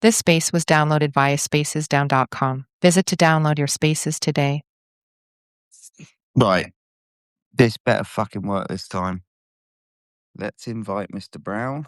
This space was downloaded via spacesdown.com. Visit to download your spaces today. Right. This better fucking work this time. Let's invite Mr. Brown.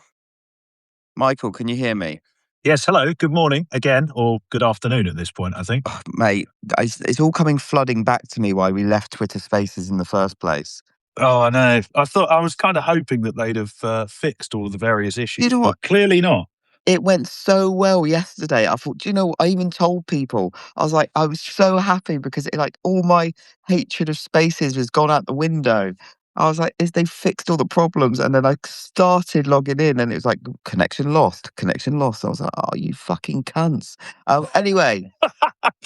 Michael, can you hear me? Yes, hello. Good morning again, or good afternoon at this point, I think. Oh, mate, it's all coming flooding back to me why we left Twitter Spaces in the first place. Oh, I know. I was kind of hoping that they'd have fixed all of the various issues, You know what? but clearly not. It went so well yesterday. I thought, do you know what? I even told people, I was like, I was so happy because all my hatred of spaces has gone out the window. I was like, they fixed all the problems. And then I started logging in and it was like, connection lost, connection lost. I was like, oh, you fucking cunts. Anyway.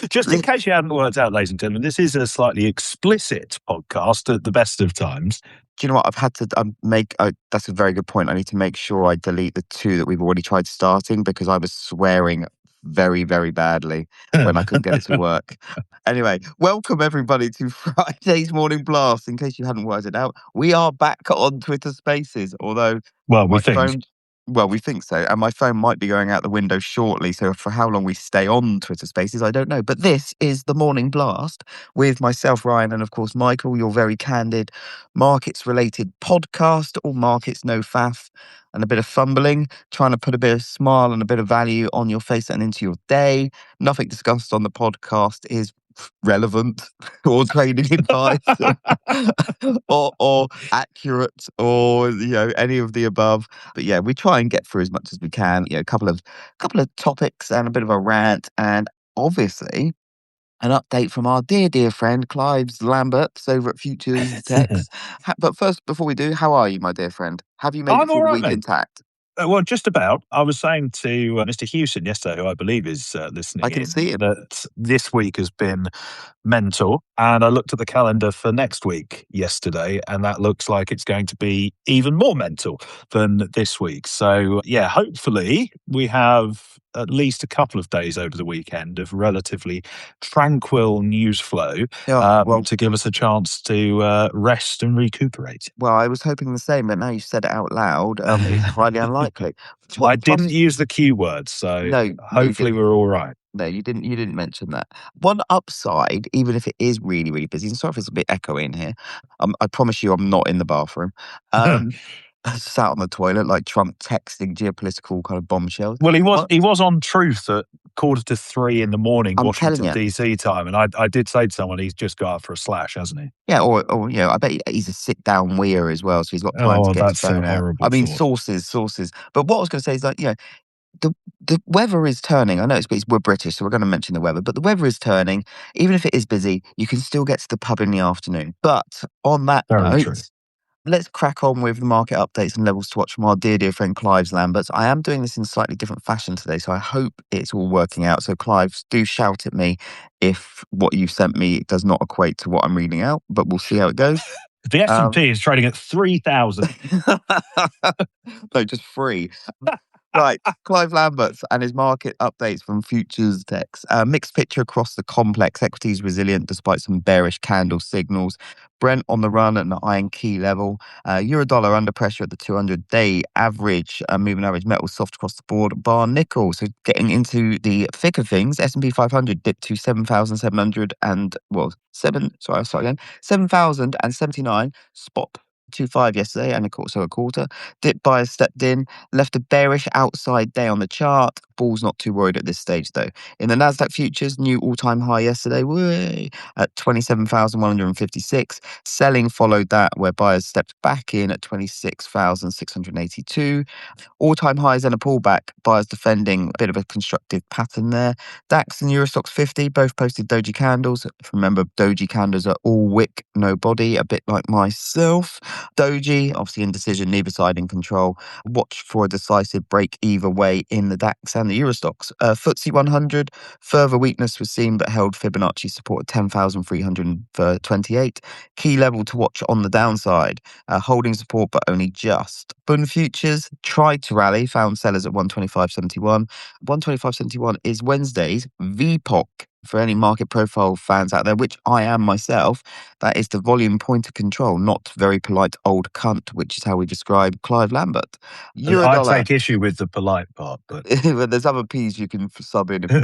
Just in case you hadn't worked out, ladies and gentlemen, this is a slightly explicit podcast at the best of times. Do you know what? I've had to that's a very good point. I need to make sure I delete the two that we've already tried starting because I was swearing very, very badly when I couldn't get it to work. Anyway, welcome everybody to Friday's Morning Blast. In case you hadn't worked it out, we are back on Twitter Spaces, although we think. Well, we think so. And my phone might be going out the window shortly. So for how long we stay on Twitter Spaces, I don't know. But this is the Morning Blast with myself, Ryan, and of course, Michael, your very candid markets-related podcast, all markets, no faff, and a bit of fumbling, trying to put a bit of smile and a bit of value on your face and into your day. Nothing discussed on the podcast is relevant or trading advice or accurate or any of the above. But yeah, we try and get through as much as we can. A couple of topics and a bit of a rant, and obviously an update from our dear friend Clive Lamberts over at Futures Techs. But first, before we do, how are you, my dear friend? Have you made it through the week intact? Well, just about. I was saying to Mr. Hewson yesterday, who I believe is listening, I can see him, that this week has been mental. And I looked at the calendar for next week yesterday, and that looks like it's going to be even more mental than this week. So, yeah, hopefully we have at least a couple of days over the weekend of relatively tranquil news flow to give us a chance to rest and recuperate. Well, I was hoping the same, but now you said it out loud, it's highly unlikely. I didn't use the Q word, so hopefully we're all right. No, you didn't mention that. One upside, even if it is really, really busy, and sorry if it's a bit echoey in here, I promise you I'm not in the bathroom. Sat on the toilet like Trump texting geopolitical kind of bombshells. Well, he was on Truth at 2:45 in the morning, Washington DC time, and I did say to someone he's just got up for a slash, hasn't he? Yeah, or I bet he's a sit-down weir as well, so he's got time to get his phone out. I mean, sources. But what I was going to say is the weather is turning. I know we're British, so we're going to mention the weather, but the weather is turning. Even if it is busy, you can still get to the pub in the afternoon. But on that note, let's crack on with the market updates and levels to watch from our dear friend Clive Lamberts. I am doing this in slightly different fashion today, so I hope it's all working out. So Clive, do shout at me if what you sent me does not equate to what I'm reading out, but we'll see how it goes. The S&P is trading at 3,000. No, just 3. Right, Clive Lamberts and his market updates from Futures Techs. Mixed picture across the complex. Equities resilient despite some bearish candle signals. Brent on the run at an iron key level. Euro-dollar under pressure at the 200-day average. Moving average metal soft across the board, bar nickel. So getting into the thick of things, S&P 500 dipped to 7,079 spot 2.5 yesterday, and a quarter. Dip buyers stepped in, left a bearish outside day on the chart. Bull's not too worried at this stage, though. In the Nasdaq futures, new all-time high yesterday, at 27,156. Selling followed that, where buyers stepped back in at 26,682. All-time highs and a pullback. Buyers defending, a bit of a constructive pattern there. DAX and Eurostoxx 50 both posted doji candles. Remember, doji candles are all wick, no body, a bit like myself. Doji, obviously indecision, neither side in control. Watch for a decisive break either way in the DAX and the Eurostoxx. FTSE 100, further weakness was seen but held Fibonacci support at 10,328. Key level to watch on the downside. Holding support but only just. Bund futures tried to rally, found sellers at 125.71. 125.71 is Wednesday's VPOC For any market profile fans out there, which I am myself, that is the volume pointer control, not very polite old cunt, which is how we describe Clive Lambert. I Eurodollar. take issue with the polite part, but Well, there's other P's you can sub in if you need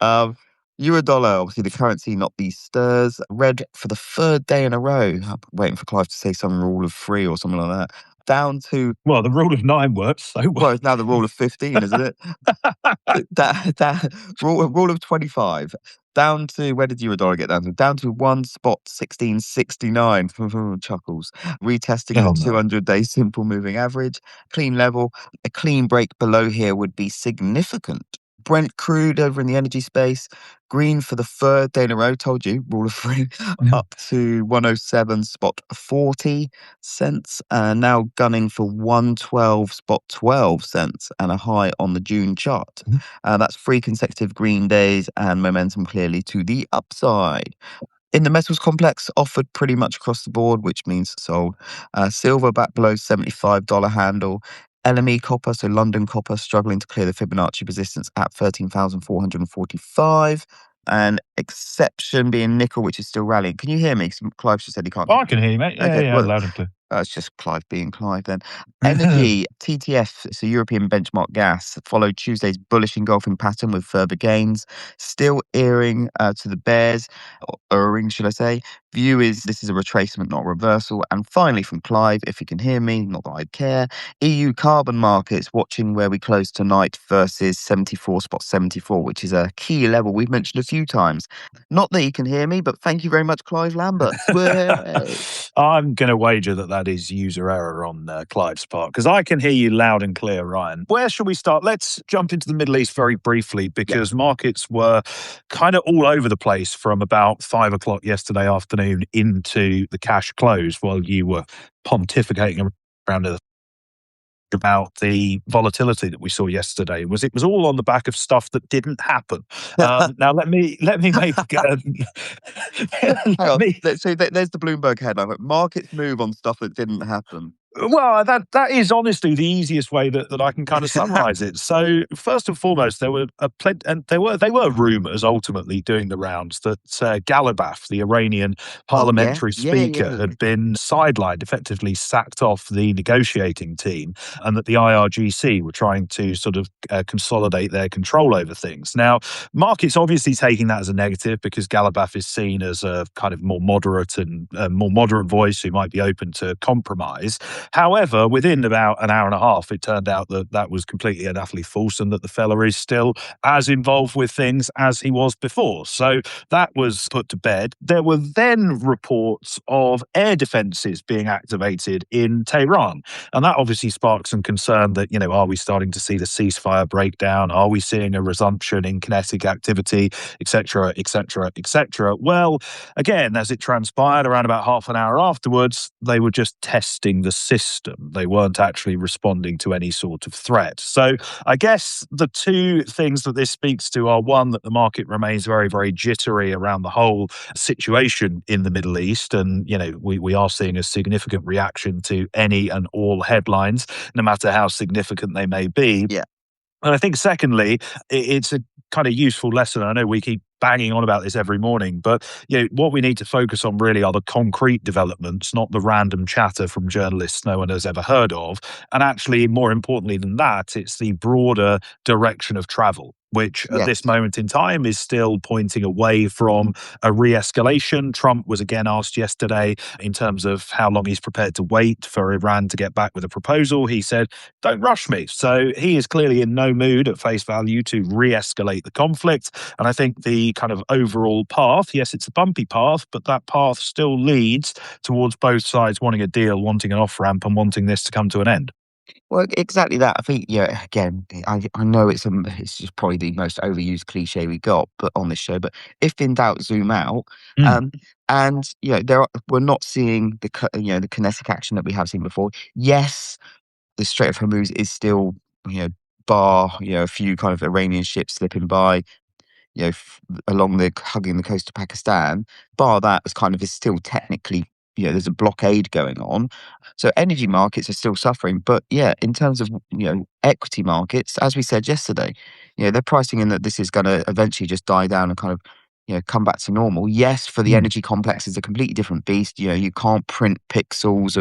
to. Eurodollar, obviously the currency, not the stirs. Red for the third day in a row. I'm waiting for Clive to say some rule of 3 or something like that. Down to, well, the rule of 9 works so well, well. it's now the rule of 15, isn't it? that rule of 25. Down to, where did Eurodollar get down to? Down to 1 spot 1669. Chuckles. Retesting Oh, the no. 200-day simple moving average. Clean level. A clean break below here would be significant. Brent crude over in the energy space. Green for the third day in a row. Told you, rule of 3. Up to 107 spot 40 cents. Now gunning for 112 spot 12 cents and a high on the June chart. That's 3 consecutive green days and momentum clearly to the upside. In the metals complex, offered pretty much across the board, which means sold. Silver back below $75 handle. LME copper, so London copper, struggling to clear the Fibonacci resistance at 13,445. And exception being nickel, which is still rallying. Can you hear me? 'Cause Clive just said he can't. Oh, I can hear you, mate. Yeah, Okay, yeah, well, loud and clear. it's just Clive being Clive then. Energy, TTF, so European benchmark gas, followed Tuesday's bullish engulfing pattern with further gains. Still earring to the bears, or erring, should I say. View is this is a retracement, not a reversal. And finally from Clive, if you can hear me, not that I'd care. EU carbon markets, watching where we close tonight versus 74 spot 74, which is a key level we've mentioned a few times. Not that you can hear me, but thank you very much, Clive Lambert. I'm going to wager that is user error on Clive's part, because I can hear you loud and clear, Ryan. Where should we start? Let's jump into the Middle East very briefly, because markets were kind of all over the place from about 5 o'clock yesterday afternoon into the cash close while you were pontificating around about the volatility that we saw yesterday. It was all on the back of stuff that didn't happen. Now let me make Hang on. So there's the Bloomberg headline. Like, markets move on stuff that didn't happen. Well, that is honestly the easiest way that I can kind of summarize it. So first and foremost, there were they were rumors ultimately doing the rounds that Galibaf, the Iranian parliamentary speaker, had been sidelined, effectively sacked off the negotiating team, and that the IRGC were trying to sort of consolidate their control over things. Now, markets obviously taking that as a negative, because Galibaf is seen as a kind of more moderate voice who might be open to compromise. However, within about an hour and a half, it turned out that was completely and utterly false, and that the fella is still as involved with things as he was before. So that was put to bed. There were then reports of air defenses being activated in Tehran. And that obviously sparked some concern that, are we starting to see the ceasefire breakdown? Are we seeing a resumption in kinetic activity, etc., etc., etc.? Well, again, as it transpired, around about half an hour afterwards, they were just testing the system. They weren't actually responding to any sort of threat. So I guess the two things that this speaks to are, one, that the market remains very, very jittery around the whole situation in the Middle East. And, we are seeing a significant reaction to any and all headlines, no matter how significant they may be. Yeah. And I think, secondly, it's a kind of useful lesson. I know we keep banging on about this every morning, but what we need to focus on really are the concrete developments, not the random chatter from journalists no one has ever heard of. And actually, more importantly than that, it's the broader direction of travel, which at this moment in time is still pointing away from a re-escalation. Trump was again asked yesterday in terms of how long he's prepared to wait for Iran to get back with a proposal. He said, "Don't rush me." So he is clearly in no mood at face value to re-escalate the conflict. And I think the kind of overall path, yes, it's a bumpy path, but that path still leads towards both sides wanting a deal, wanting an off-ramp, and wanting this to come to an end. Well, exactly that. I think, again, I know it's just probably the most overused cliche we got, but on this show. But if in doubt, zoom out. And we're not seeing the kinetic action that we have seen before. Yes, the Strait of Hormuz is still bar a few kind of Iranian ships slipping by, along hugging the coast of Pakistan. Bar that is still technically there's a blockade going on. So energy markets are still suffering. But yeah, in terms of, equity markets, as we said yesterday, they're pricing in that this is going to eventually just die down and kind of, come back to normal. Yes, for the Mm. energy complex, it's a completely different beast. You can't print pixels,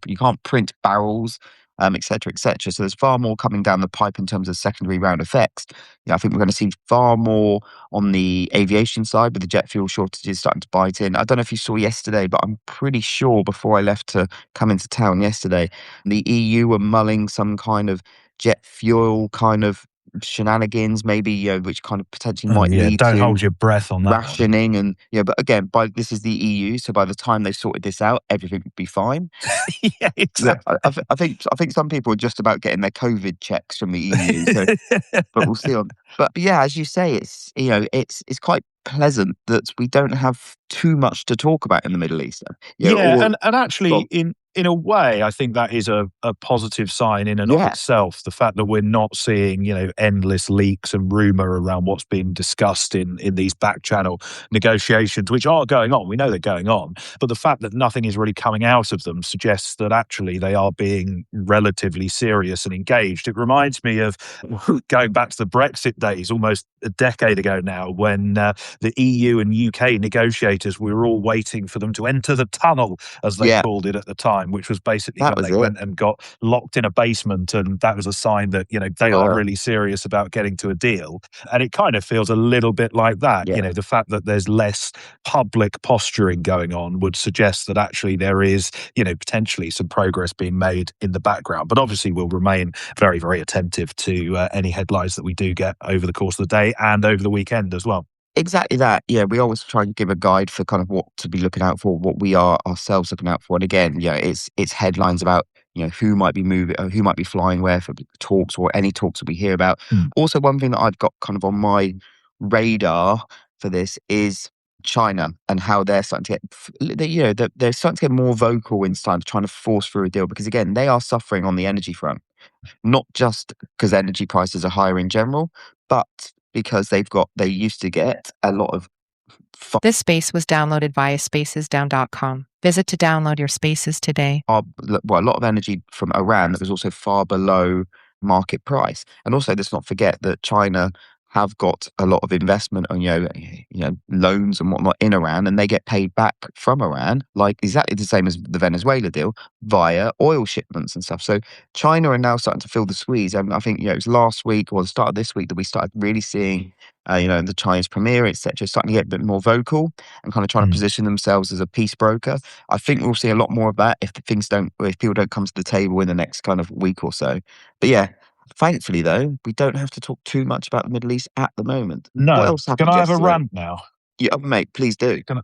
you can't print barrels, et cetera, et cetera. So there's far more coming down the pipe in terms of secondary round effects. I think we're going to see far more on the aviation side with the jet fuel shortages starting to bite in. I don't know if you saw yesterday, but I'm pretty sure before I left to come into town yesterday, the EU were mulling some kind of jet fuel kind of shenanigans, maybe, which kind of potentially Oh, might yeah. lead Don't to hold your breath on that one. rationing. And but again, this is the EU, so by the time they sorted this out, everything would be fine. Yeah, Look, exactly. I think some people are just about getting their COVID checks from the EU. So, but we'll see on. But yeah, as you say, it's quite pleasant that we don't have too much to talk about in the Middle East. Yeah, Or and actually, well, in a way, I think that is a positive sign in and of yeah, itself. The fact that we're not seeing, endless leaks and rumor around what's being discussed in these back channel negotiations, which are going on. We know they're going on, but the fact that nothing is really coming out of them suggests that actually they are being relatively serious and engaged. It reminds me of going back to the Brexit days, almost a decade ago now, when the EU and UK negotiators, we were all waiting for them to enter the tunnel, as they yeah, called it at the time, which was basically that when was they it. went and got locked in a basement. And that was a sign that, they are really serious about getting to a deal. And it kind of feels a little bit like that. Yeah. The fact that there's less public posturing going on would suggest that actually there is, potentially some progress being made in the background. But obviously we'll remain very, very attentive to any headlines that we do get over the course of the day and over the weekend as well. Exactly that. Yeah, we always try and give a guide for kind of what to be looking out for, what we are ourselves looking out for. And again, it's headlines about who might be moving, who might be flying where for talks or any talks that we hear about. Mm. Also, one thing that I've got kind of on my radar for this is China and how they're starting to they're starting to get more vocal in trying to force through a deal because again, they are suffering on the energy front, not just because energy prices are higher in general, but because they used to get a lot of This space was downloaded via spacesdown.com. Visit to download your spaces today. a lot of energy from Iran that was also far below market price. And also, let's not forget that China have got a lot of investment on loans and whatnot in Iran, and they get paid back from Iran, like exactly the same as the Venezuela deal, via oil shipments and stuff. So China are now starting to feel the squeeze. And I think it was last week or the start of this week that we started really seeing the Chinese premier, etc., starting to get a bit more vocal and kind of trying to Mm. position themselves as a peace broker. I think we'll see a lot more of that if people don't come to the table in the next kind of week or so. But yeah, thankfully though, we don't have to talk too much about the Middle East at the moment. What No. else Can happened I have a yesterday? rant now? Yeah, mate, please do. Can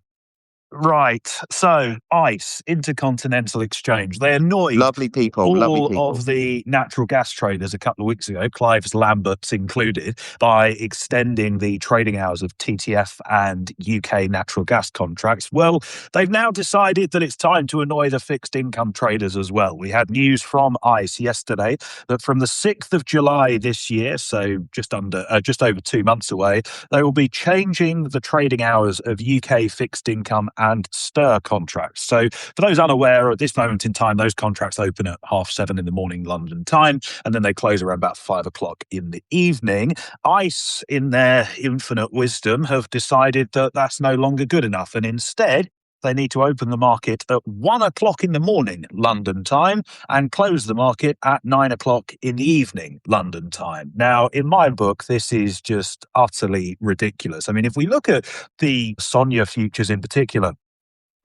Right. So, ICE, Intercontinental Exchange, they annoyed Lovely people, lovely all people. of the natural gas traders a couple of weeks ago, Clive's Lamberts included, by extending the trading hours of TTF and UK natural gas contracts. Well, they've now decided that it's time to annoy the fixed income traders as well. We had news from ICE yesterday that from the 6th of July this year, so just over 2 months away, they will be changing the trading hours of UK fixed income and STIR contracts. So for those unaware, at this moment in time, those contracts open at 7:30 in the morning London time, and then they close around about 5 o'clock in the evening. ICE, in their infinite wisdom, have decided that that's no longer good enough, and instead they need to open the market at 1 o'clock in the morning London time and close the market at 9 o'clock in the evening London time. Now, in my book, this is just utterly ridiculous. I mean, if we look at the Sonia futures in particular,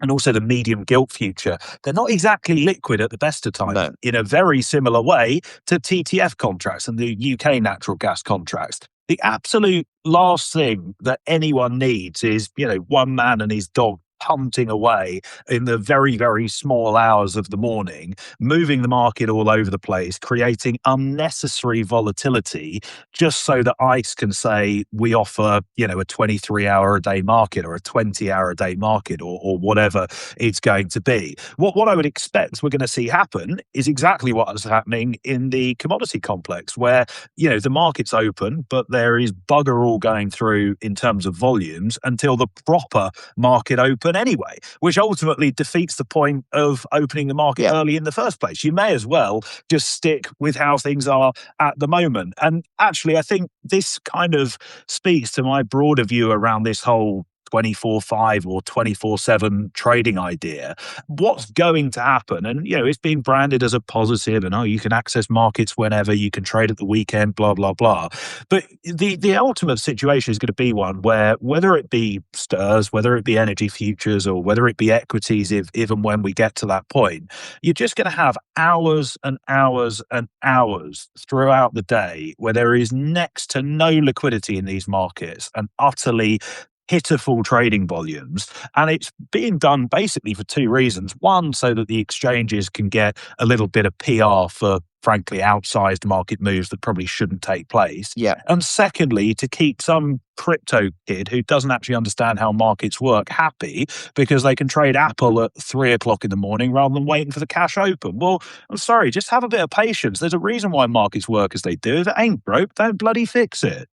and also the medium gilt future, they're not exactly liquid at the best of times, No. in a very similar way to TTF contracts and the UK natural gas contracts. The absolute last thing that anyone needs is, one man and his dog punting away in the very, very small hours of the morning, moving the market all over the place, creating unnecessary volatility just so that ICE can say we offer, a 23-hour a day market or a 20-hour a day market or whatever it's going to be. What I would expect we're going to see happen is exactly what is happening in the commodity complex, where, the market's open, but there is bugger all going through in terms of volumes until the proper market open open anyway, which ultimately defeats the point of opening the market early in the first place. You may as well just stick with how things are at the moment. And actually, I think this kind of speaks to my broader view around this whole 24/5 or 24/7 trading idea. What's going to happen? And, it's being branded as a positive and, you can access markets whenever, you can trade at the weekend, blah, blah, blah. But the ultimate situation is going to be one where, whether it be STIRS, whether it be energy futures, or whether it be equities, if and when we get to that point, you're just going to have hours and hours and hours throughout the day where there is next to no liquidity in these markets and utterly pitiful trading volumes. And it's being done basically for two reasons. One, so that the exchanges can get a little bit of PR for, frankly, outsized market moves that probably shouldn't take place. Yeah. And secondly, to keep some crypto kid who doesn't actually understand how markets work happy, because they can trade Apple at 3:00 in the morning rather than waiting for the cash open. Well, I'm sorry, just have a bit of patience. There's a reason why markets work as they do. If it ain't broke, don't bloody fix it.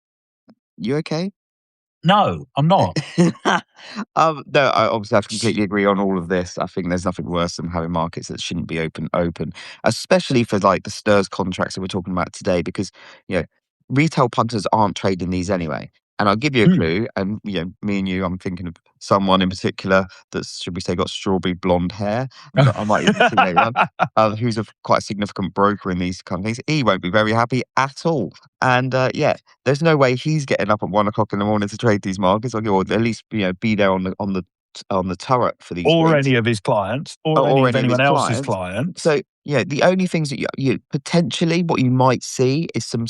You okay? No, I'm not. No, I obviously have to completely agree on all of this. I think there's nothing worse than having markets that shouldn't be open, especially for like the STIRS contracts that we're talking about today, because retail punters aren't trading these anyway. And I'll give you a clue. And me and you, I'm thinking of someone in particular that's, should we say, got strawberry blonde hair. I might even see later on, who's quite a significant broker in these kind of things. He won't be very happy at all. And there's no way he's getting up at 1:00 in the morning to trade these markets, or at least be there on the turret for these or things. any of his clients, or any of anyone else's clients. So the only things that you potentially, what you might see is some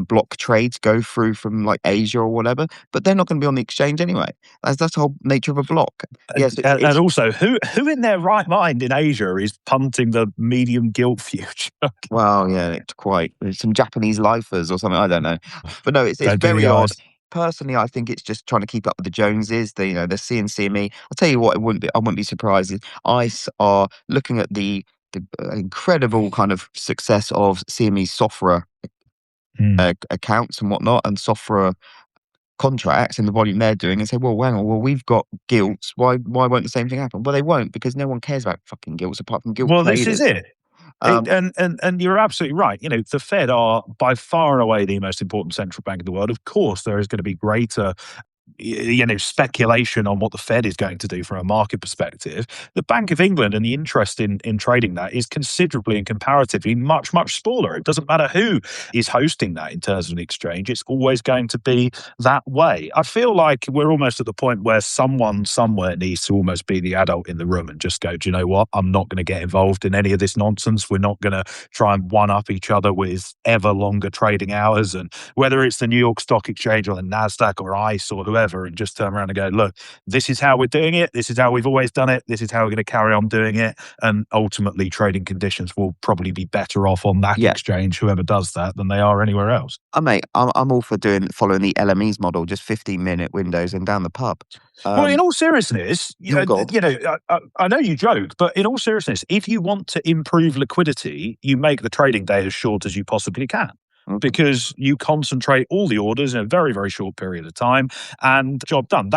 block trades go through from like Asia or whatever, but they're not going to be on the exchange anyway. That's the whole nature of a block. Yes, and also, who in their right mind in Asia is punting the medium gilt future? Well, it's quite some Japanese lifers or something. I don't know, but no, it's very odd. Personally, I think it's just trying to keep up with the Joneses. The C and CME. I'll tell you what, I wouldn't be surprised if ICE are looking at the incredible kind of success of CME software accounts and whatnot, and software contracts and the volume they're doing, and say, well, we've got gilts. Why won't the same thing happen? Well, they won't, because no one cares about fucking gilts apart from gilt traders. This is it. And you're absolutely right. The Fed are by far and away the most important central bank in the world. Of course, there is going to be greater speculation on what the Fed is going to do from a market perspective. The Bank of England and the interest in trading that is considerably and comparatively much, much smaller. It doesn't matter who is hosting that in terms of an exchange. It's always going to be that way. I feel like we're almost at the point where someone somewhere needs to almost be the adult in the room and just go, do you know what? I'm not going to get involved in any of this nonsense. We're not going to try and one-up each other with ever longer trading hours. And whether it's the New York Stock Exchange or the NASDAQ or ICE or whoever, and just turn around and go, look, this is how we're doing it. This is how we've always done it. This is how we're going to carry on doing it. And ultimately, trading conditions will probably be better off on that exchange, whoever does that, than they are anywhere else. Mate, I'm all for following the LME's model, just 15-minute windows and down the pub. Well, in all seriousness, I know you joke, but in all seriousness, if you want to improve liquidity, you make the trading day as short as you possibly can. Because you concentrate all the orders in a very, very short period of time, and job done.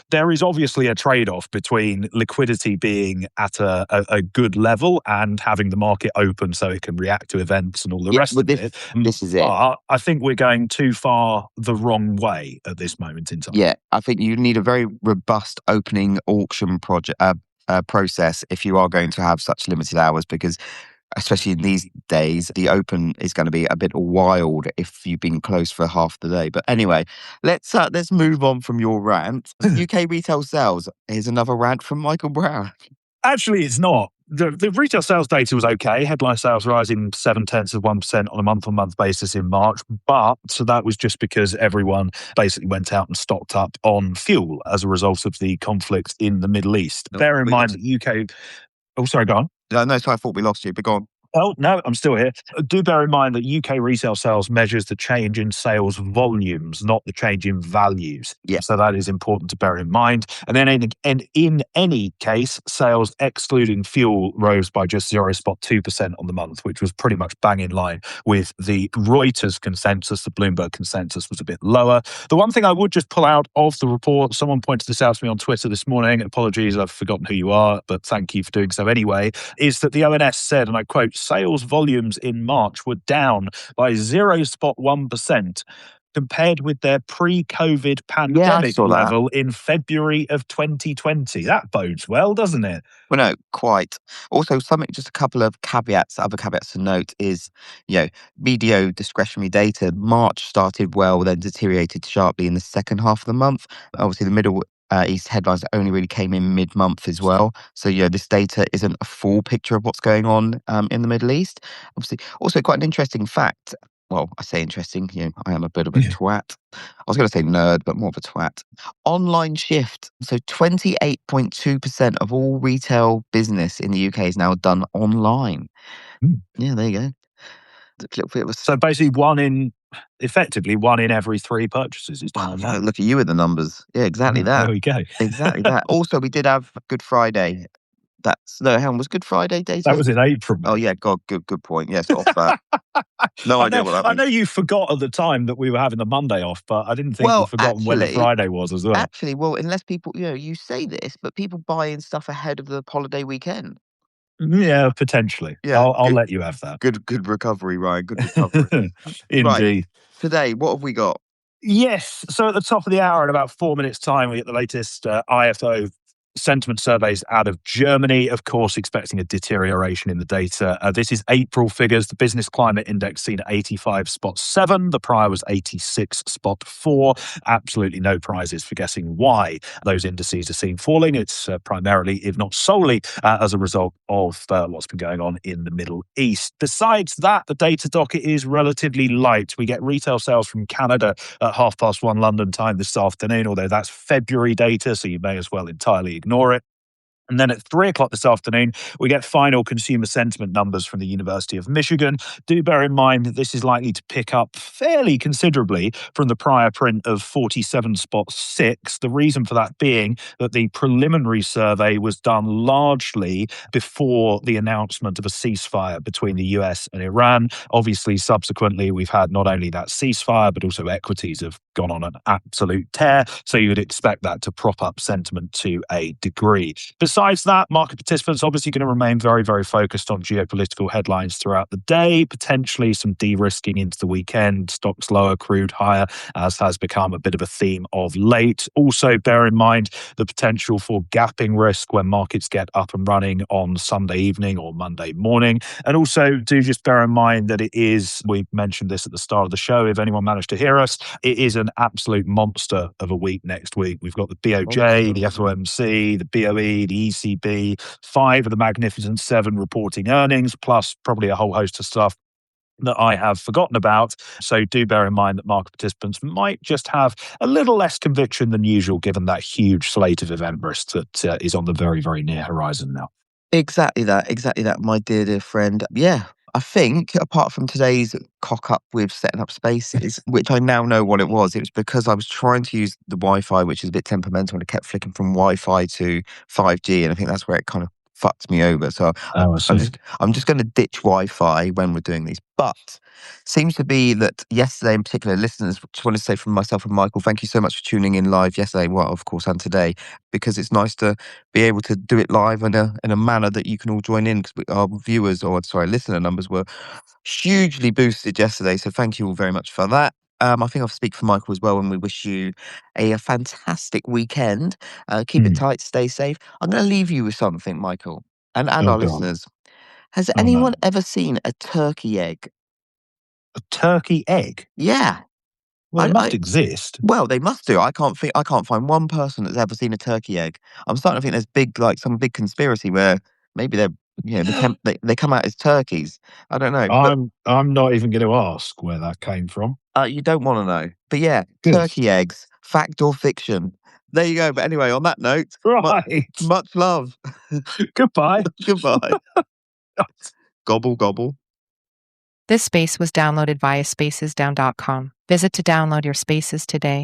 There is obviously a trade-off between liquidity being at a good level and having the market open so it can react to events and all the rest of it. This is it. But I think we're going too far the wrong way at this moment in time. Yeah, I think you need a very robust opening auction process if you are going to have such limited hours, because especially in these days, the open is going to be a bit wild if you've been closed for half the day. But anyway, let's move on from your rant. UK retail sales. Here's another rant from Michael Brown. Actually, it's not. The retail sales data was okay. Headline sales rising 0.7% on a month-on-month basis in March. But so that was just because everyone basically went out and stocked up on fuel as a result of the conflict in the Middle East. Bear in mind that UK... Oh, sorry, go on. No, so I thought we lost you, but go on. Oh, no, I'm still here. Do bear in mind that UK retail sales measures the change in sales volumes, not the change in values. Yeah. So that is important to bear in mind. And then in any case, sales excluding fuel rose by just 0.2% on the month, which was pretty much bang in line with the Reuters consensus. The Bloomberg consensus was a bit lower. The one thing I would just pull out of the report, someone pointed this out to me on Twitter this morning. Apologies, I've forgotten who you are, but thank you for doing so anyway, is that the ONS said, and I quote, sales volumes in March were down by 0.1% compared with their pre-COVID pandemic saw that. level in February of 2020. That bodes well, doesn't it? Well, no, quite. Also, just a couple of caveats, other caveats to note is, BDO discretionary data, March started well, then deteriorated sharply in the second half of the month. Obviously, the Middle East headlines only really came in mid-month as well. So, this data isn't a full picture of what's going on in the Middle East. Obviously, also quite an interesting fact. Well, I say interesting, I am a bit of a twat. I was going to say nerd, but more of a twat. Online shift. So 28.2% of all retail business in the UK is now done online. Yeah, there you go. A little bit of a So basically effectively one in every 3 purchases is done online. look at you with the numbers. Yeah, exactly that. There we go. Exactly that. Also, we did have Good Friday. Was Good Friday data? That was in April. Oh yeah, God, good point. Yes, off that. No idea what that means. I know you forgot at the time that we were having the Monday off, but I didn't think you'd forgotten when the Friday was as well. Actually, unless people, you say this, but people buy in stuff ahead of the holiday weekend. Yeah, potentially. Yeah, I'll let you have that. Good recovery, Ryan. Good recovery. Indeed. Right. Today, what have we got? Yes. So at the top of the hour, in about 4 minutes' time, we get the latest IFO sentiment surveys out of Germany, of course, expecting a deterioration in the data. This is April figures. The business climate index seen at 85.7. The prior was 86.4. Absolutely no prizes for guessing why those indices are seen falling. It's primarily, if not solely, as a result of what's been going on in the Middle East. Besides that, the data docket is relatively light. We get retail sales from Canada at 1:30 London time this afternoon, although that's February data, so you may as well entirely ignore it. And then at 3:00 this afternoon, we get final consumer sentiment numbers from the University of Michigan. Do bear in mind that this is likely to pick up fairly considerably from the prior print of 47.6. The reason for that being that the preliminary survey was done largely before the announcement of a ceasefire between the US and Iran. Obviously, subsequently, we've had not only that ceasefire, but also equities have gone on an absolute tear. So you would expect that to prop up sentiment to a degree. Besides that, market participants obviously going to remain very, very focused on geopolitical headlines throughout the day, potentially some de-risking into the weekend, stocks lower, crude higher, as has become a bit of a theme of late. Also, bear in mind the potential for gapping risk when markets get up and running on Sunday evening or Monday morning. And also, do just bear in mind that we mentioned this at the start of the show, if anyone managed to hear us, it is an absolute monster of a week next week. We've got the BOJ, the FOMC, the BOE, the ECB, 5 of the Magnificent Seven reporting earnings, plus probably a whole host of stuff that I have forgotten about. So do bear in mind that market participants might just have a little less conviction than usual, given that huge slate of event risk that is on the very, very near horizon now. Exactly that, my dear friend. Yeah, I think apart from today's cock up with setting up spaces, which I now know what it was because I was trying to use the Wi-Fi, which is a bit temperamental, and it kept flicking from Wi-Fi to 5G, and I think that's where it kind of fucked me over. So I'm just going to ditch Wi-Fi when we're doing these. But seems to be that yesterday in particular, listeners, just want to say from myself and Michael, thank you so much for tuning in live yesterday, well, of course, and today, because it's nice to be able to do it live in a manner that you can all join in, because our listener numbers were hugely boosted yesterday. So thank you all very much for that. I think I'll speak for Michael as well, and we wish you a fantastic weekend. Keep it tight, stay safe. I'm going to leave you with something, Michael, and our listeners. Has anyone ever seen a turkey egg? A turkey egg? Yeah. Well, it must exist. Well, they must do. I can't find one person that's ever seen a turkey egg. I'm starting to think there's some big conspiracy where maybe they come out as turkeys. I don't know. I'm not even going to ask where that came from. You don't want to know. But yeah, Good. Turkey eggs, fact or fiction. There you go. But anyway, on that note, right. much love. Goodbye. Goodbye. Gobble, gobble. This space was downloaded via spacesdown.com. Visit to download your spaces today.